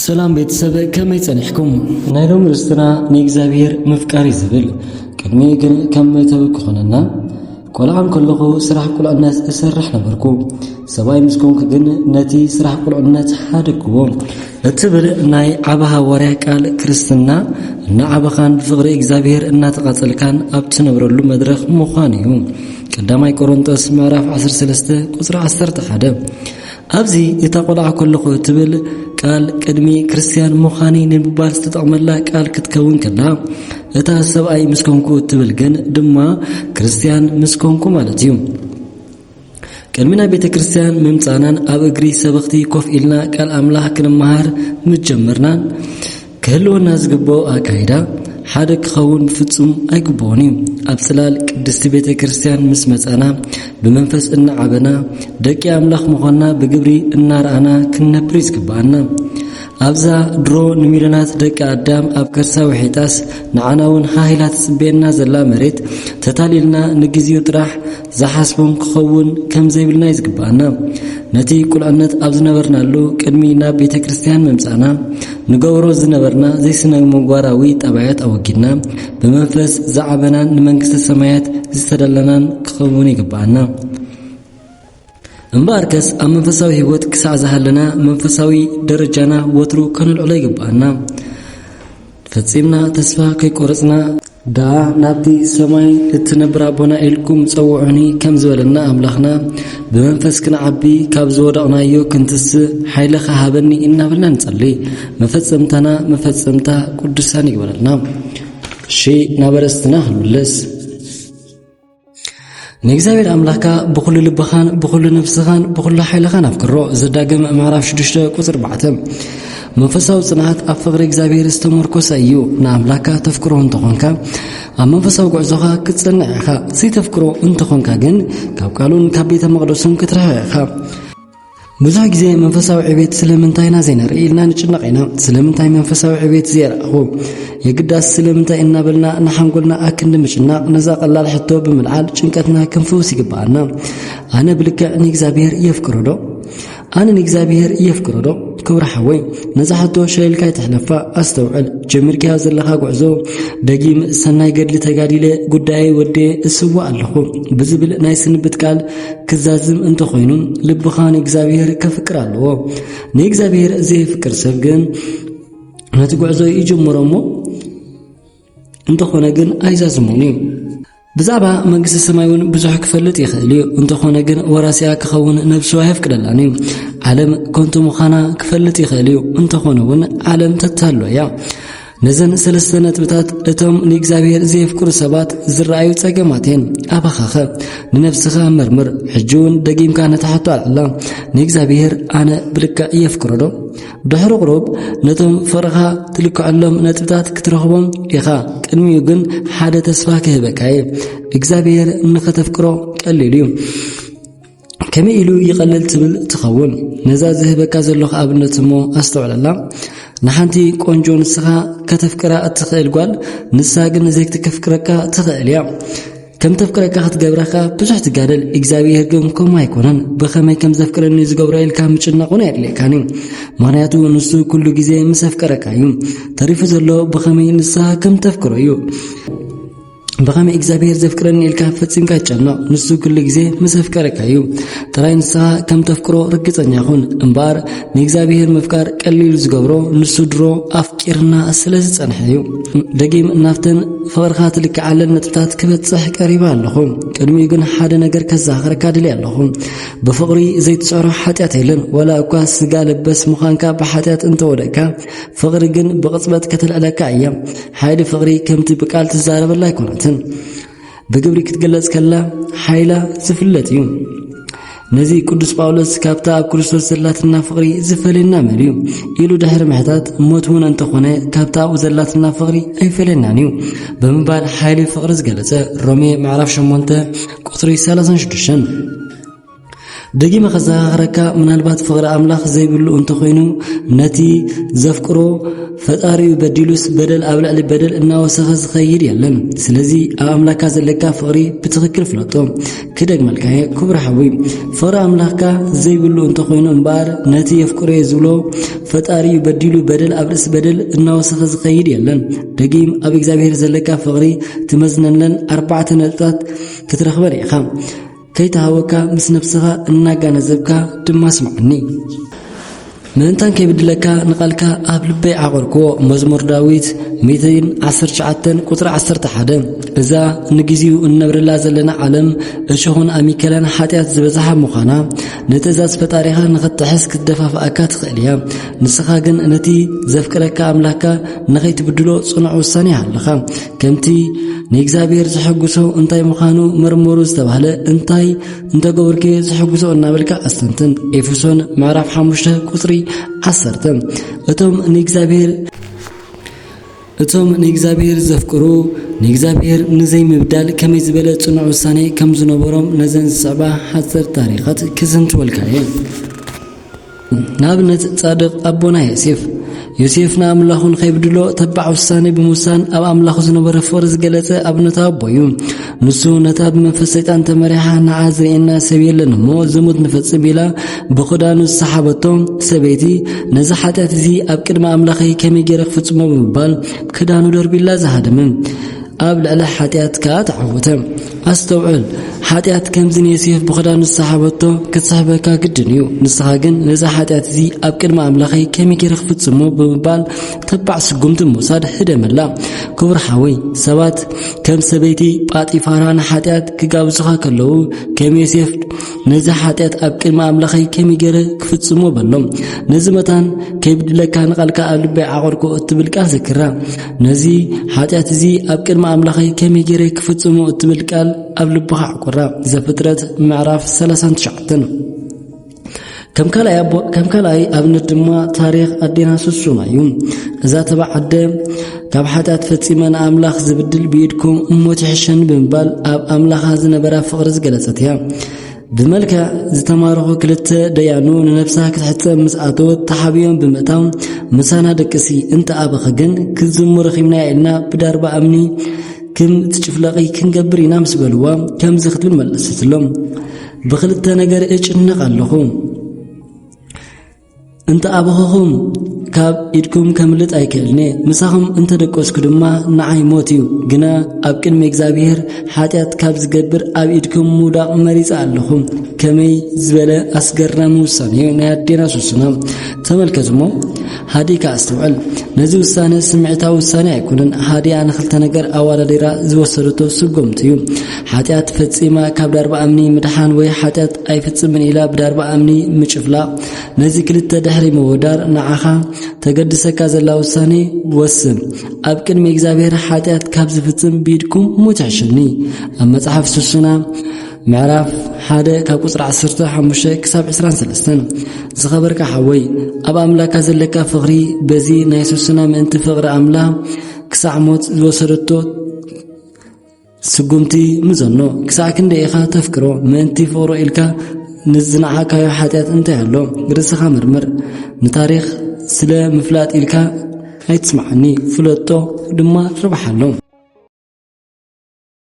ሰላም ቤተሰብ ከመይ ጸኒሕኩም ናይሎም ርስትና ንእግዚአብሔር መፍቃሪ ዝብል ቅድሚ ግን ከመይተው ክኾነና ቆልዓም ከለኹ ስራሕ ቁልዕነት እሰርሕ ነበርኩ ሰባይ ምስኮንክ ግን ነቲ ስራሕ ቁልዕነት ሓደግዎ እትብል ናይ ዓባሃ ወርያ ቃል ክርስትና ንዓባኻን ፍቕሪ እግዚአብሔር እናተቃጸልካን ኣብትነብረሉ መድረኽ ምዃን እዩ። ቀዳማይ ቆሮንቶስ ምዕራፍ 13 ቁጽሪ 11 ኣብዚ እታ ቆልዓ ከለኹ ትብል ቃል ቅድሚ ክርስቲያን ምዃኒ ንምባል ዝተጠቕመላ ቃል ክትከውን ከላ እታ ሰብኣይ ምስኮንኩ ትብል ግን ድማ ክርስቲያን ምስኮንኩ ማለት እዩ። ቅድሚና ቤተ ክርስቲያን ምምፃናን ኣብ እግሪ ሰበኽቲ ኮፍ ኢልና ቃል ኣምላኽ ክንመሃር ምጀመርናን ክህልወና ዝግብኦ ኣካይዳ ሓደ ክኸውን ፍጹም ኣይግብኦን እዩ። ኣብ ጽላል ቅድስቲ ቤተ ክርስቲያን ምስ መጻና ብመንፈስ እናዓበና ደቂ ኣምላኽ ምዃንና ብግብሪ እናርኣና ክንነብር ይዝግባአና። ኣብዛ ድሮ ንሚልዮናት ደቂ ኣዳም ኣብ ከርሳዊ ሒጣስ ንዓናውን ሃይላት ጽቤና ዘላ መሬት ተታሊልና ንግዚኡ ጥራሕ ዝሓስቦም ክኸውን ከም ዘይብልና ይዝግባአና። ነቲ ቁልዕነት ኣብ ዝነበርናሉ ቅድሚ ናብ ቤተ ክርስቲያን መምጻና ንገብሮ ዝነበርና ዘይስነ ምግባራዊ ጠባያት ኣወጊድና ብመንፈስ ዝዓበናን ንመንግስተ ሰማያት ዝተደለናን ክኸውን ይግባአና። እምበኣርከስ ኣብ መንፈሳዊ ህይወት ክሳዕ ዝሃለና መንፈሳዊ ደረጃና ወትሩ ከንልዕሎ ይግባአና። ፈጺምና ተስፋ ከይቆረጽና ዳኣ ናብቲ ሰማይ እትነብር ኣቦና ኢልኩም ፀውዑኒ ከም ዝበለና ኣምላኽና ብመንፈስ ክንዓቢ ካብ ዝወደቕናዮ ክንትስእ ሓይለ ሃበኒ እናበልና ንጸሊ መፈጸምታና መፈጸምታ ቅዱሳን ይግበረልና። ናብ ኣርእስትና ክንምለስ። ንእግዚአብሔር ኣምላኽካ ብኹሉ ልብኻን ብኹሉ ነፍስኻን ብኹሉ ሓይልኻን ኣፍቅሮ ዘዳግም ምዕራፍ 6 ቁጽሪ 4 መንፈሳዊ ጽንዓት ኣብ ፍቕሪ እግዚአብሔር ዝተመርኮሰ እዩ። ንኣምላኽካ ተፍቅሮ እንተኾንካ ኣብ መንፈሳዊ ጉዕዞኻ ክትጸንዕ ኢኻ። ዘይተፍቅሮ እንተኾንካ ግን ካብ ቃሉን ካብ ቤተ መቕደሱን ክትርሕቕ ኢኻ። ብዙሕ ግዜ መንፈሳዊ ዕቤት ስለምንታይና ዘይነርኢ ኢልና ንጭነቕ ኢና። ስለምንታይ መንፈሳዊ ዕቤት ዘይረኣኹ የግዳስ ስለምንታይ እናበልና ንሓንጎልና ኣክንዲ ምጭናቕ ነዛ ቀላል ሕቶ ብምልዓል ጭንቀትና ክንፍውስ ይግባአና። ኣነ ብልክዕ ንእግዚአብሔር የፍቅሮ ዶ? ኣነ ንእግዚአብሔር የፍቅሮ ዶ? ክብሪ ሓወይ ነዛ ሕቶ ሸይልካ ይትሕለፋ ኣስተውዕል። ጀሚርካዮ ዘለኻ ጉዕዞ ደጊም ሰናይ ገድሊ ተጋዲለ ጉዳይ ወዴ እስዋ ኣለኹ ብዝብል ናይ ስንብት ቃል ክዛዝም እንተኾይኑ ልብኻ ንእግዚአብሔር ከፍቅር ኣለዎ። ንእግዚአብሔር ዘይፍቅር ሰብ ግን ነቲ ጉዕዞ ይጅምሮ እሞ እንተኾነ ግን ኣይዛዝሙን እዩ። ብዛዕባ መንግስቲ ሰማይ እውን ብዙሕ ክፈልጥ ይኽእል እዩ። እንተኾነ ግን ወራሲያ ክኸውን ነብሱ ኣይፍቅደላን እዩ። ዓለም ኮንቱ ምዃና ክፈልጥ ይኽእል እዩ። እንተኾነ እውን ዓለም ተታሎ እያ። ነዘን ሰለስተ ነጥብታት እቶም ንእግዚአብሔር ዘይፍቅሩ ሰባት ዝረኣዩ ጸገማት እየን። ኣባኻኸ ንነፍስኻ መርምር። ሕጂ እውን ደጊምካ ነታሕቶ ኣልዕላ ንእግዚአብሔር ኣነ ብልክዕ የፍቅሮ ዶ? ድሕሪ ቁሩብ ነቶም ፍቕርኻ ትልክዐሎም ነጥብታት ክትረኽቦም ኢኻ። ቅድሚኡ ግን ሓደ ተስፋ ክህበካ እየ። እግዚአብሔር ንኸተፍቅሮ ቀሊል እዩ። ከመይ ኢሉ ይቐልል ትብል ትኸውን። ነዛ ዝህበካ ዘለኹ ኣብነት እሞ ኣስተውዕለላ። ንሓንቲ ቆንጆ ንስኻ ከተፍቅራ እትኽእል ጓል ንሳ ግን ዘይክተፍቅረካ ትኽእል እያ። ከም ተፍቅረካ ክትገብረካ ብዙሕ ትጋደል። እግዚአብሔር ግን ከምኡ ኣይኮነን። ብኸመይ ከም ዘፍቅረኒ ዝገብሮ ኢልካ ምጭናቑን ኣየድልየካኒ። ምክንያቱ ንሱ ኩሉ ግዜ ምስ ኣፍቀረካ እዩ። ተሪፉ ዘሎ ብኸመይ ንስኻ ከም ተፍቅሮ እዩ። ብኸመይ እግዚአብሔር ዘፍቅረኒ ኢልካ ፈጺምካ ይጨነቕ። ንሱ ኩሉ ግዜ ምስ ኣፍቀረካ እዩ። ጥራይ ንስኻ ከም ተፍቅሮ ርግፀኛኹን እምበር ንእግዚአብሔር ምፍቃር ቀሊሉ ዝገብሮ ንሱ ድሮ ኣፍቂርና ስለ ዝጸንሐ እዩ። ደጊም ናፍተን ፍቕርኻ ትልክዓለን ነጥብታት ክበጽሕ ቀሪባ ኣለኹ። ቅድሚኡ ግን ሓደ ነገር ከዘኻኽረካ ድልየ ኣለኹ። ብፍቕሪ ዘይትጽዕሮ ሓጢኣት የለን። ወላ እኳ ስጋ ለበስ ምዃንካ ብሓጢኣት እንተወደቕካ ፍቕሪ ግን ብቕጽበት ከተልዕለካ እያ። ሓይሊ ፍቕሪ ከምቲ ብቃል ትዛረበላ ኣይኮነትን። ብግብሪ ክትገለጽ ከላ ሓይላ ዝፍለጥ እዩ። ነዚ ቅዱስ ጳውሎስ ካብታ ኣብ ክርስቶስ ዘላትና ፍቕሪ ዝፈልየና መን እዩ ኢሉ ድሕሪ ምሕታት ሞት እውን እንተኾነ ካብታ ኣብኡ ዘላትና ፍቕሪ ኣይፈልየናን እዩ ብምባል ሓይሊ ፍቕሪ ዝገለጸ ሮሜ ምዕራፍ 8 ቁጽሪ 36 دقيمة خزاغركا من البات فقر أملاخ زي بلو انت خوينو نتي زفقرو فتاري بديلوس بدل أبلع بدل إنه وسخز خير يلن سلزي أملاكا زلكا فقري بتخكر فلطو كدق ملكاي كبر حوي فقر أملاكا زي بلو انت خوينو مبار نتي يفقرو يزولو فتاري بديلو بدل أبلس بدل إنه وسخز خير يلن دقيم أبيك زابير زلكا فقري تمزنن لن 4 نقطات كترخبر يخام كي تهوكا مس نفسها إنك نزبكا دما سمعني منتان كي بدلكا نقالكا قبل بي عقركو مزمور داويت 219 قطر 11 إذا نجزيو النبر لازلنا علم اشهون أميكلان حاتيات زبزحة مخانا نتزاز فتاريخا نغتحس كدفا فأكات خيليا نسخاقن نتي زفكركا أملاكا نغيت بدلو صنعو الثاني هالخا كمتي نيكزابير زحقوسو انتاي مخانو مرمورو استبهالة انتاي انتا قوركي زحقوسو النابلكا أستنتن إفسون معرف حموشة قطري 10 እቶም ንእግዚአብሔር ዘፍቅሩ ንእግዚአብሔር ንዘይ ምብዳል ከመይ ዝበለ ጽኑዕ ውሳኔ ከም ዝነበሮም ነዘን ዝስዕባ ሓፀር ታሪኻት ክዝንት ወልካየ ናብነት ጻድቕ አቦና ዮሴፍና አምላኹን ከይብድሎ ተባዕ ውሳኔ ብምውሳን ኣብ አምላኹ ዝነበረ ፍቅሪ ዝገለጸ ኣብነታ ኣቦዩ ንሱ ነታ ብመንፈስ ሰይጣን ተመሪሓ ንዓ ዝርኤና ሰብ የለን እሞ ዝሙት ንፈጽም ኢላ ብኽዳኑ ዝሰሓበቶ ሰበይቲ ነዚ ሓጢኣት እዚ ኣብ ቅድሚ ኣምላኸይ ከመይ ገይረ ክፍጽሞ ብምባል ክዳኑ ደርቢላ ዝሃደመ ኣብ ልዕሊ ሓጢኣት ከዓ ተዓወተ ኣስተውዕል ሓጢኣት ከምዝን ዮሴፍ ብኽዳኑ ዝሰሓበቶ ክትስሕበካ ግድን እዩ ንስኻ ግን ነዚ ሓጢኣት እዚ ኣብ ቅድሚ ኣምላኸይ ከመይ ገይረ ክፍጽሞ ብምባል ተባዕ ስጉምቲ ምውሳድ ህደመላ ክቡር ሓወይ ሰባት ከም ሰበይቲ ጳጢፋራ ንሓጢኣት ክጋብዙኻ ከለዉ ከም ዮሴፍ ነዚ ሓጢኣት ኣብ ቅድሚ ኣምላኸይ ከመይ ገይረ ክፍጽሞ በሎም ነዚ መታን ከይብድለካ ንቓልካ ኣብ ልበይ ዓቆርኩ እትብል ቃል ዘክራ ነዚ ሓጢኣት እዚ ኣብ ቅድሚ ኣምላኸይ ከመይ ገይረ ክፍጽሞ እትብል ቃል ኣብ ልብኻ ዕቁራ ዘፍጥረት ምዕራፍ 39 ከም ካልኣይ ኣብነት ድማ ታሪኽ ኣዴና ሱሱማ እዩ እዛ ተባዕ ኣደ ካብ ሓጢኣት ፈጺመን ኣምላኽ ዝብድል ብኢድኩም እሞት ይሕሸኒ ብምባል ኣብ ኣምላኻ ዝነበራ ፍቕሪ ዝገለጸት እያ بملكة زتمارخ كلت ديانو نفسها كتحتى مسعاتو تحابيون بمتاو مسانا دكسي انت آبخجن كزمو رخيمنا إلنا بدار بأمني كم تشفلقي كن قبرينا مسبلوا كم زخت بالملسة لهم بخلت نجار إيش نقلهم انت آبخهم كاب إيدكم كملت أيكلني مساهم انت دكوس كدما نعي موتيو جنا أبكن ميكزابير حاتيات كاب زقبر أب إيدكم مودا مريز علىهم كمي زبالة أسقرنا موساني نادينا سوسنا تملكتمو هادي كاستوعل نزي وسانة سمعتها وسانة يكونن هادي أنا خلت نجار أول ديرا زوسرتو سقمتيو حاتيات فتسيما كاب دار بأمني مدحان وي حاتيات أي فتسمن إلى بدار بأمني مشفلا نزي كلت دحري مودار نعخا تقدسك زلا وساني وسم أبكن ميكزابير حاتيات كابز فتم بيدكم متعشني أما صحف سوسنا معرف حدا كقصر 15 كساب 23 زخبرك حوي أبا أملاك زلك فغري بزي نايسوسنا من أنت فغر أملا كسعموت وصرتو سقمتي مزنو كساكن دقيقة تفكرو من أنت فغرو إلكا نزنعها كايو حاتيات انتهى له قرصها مرمر نتاريخ سلا مفلات إلكا هاي تسمعني فلوتو دما ربح لهم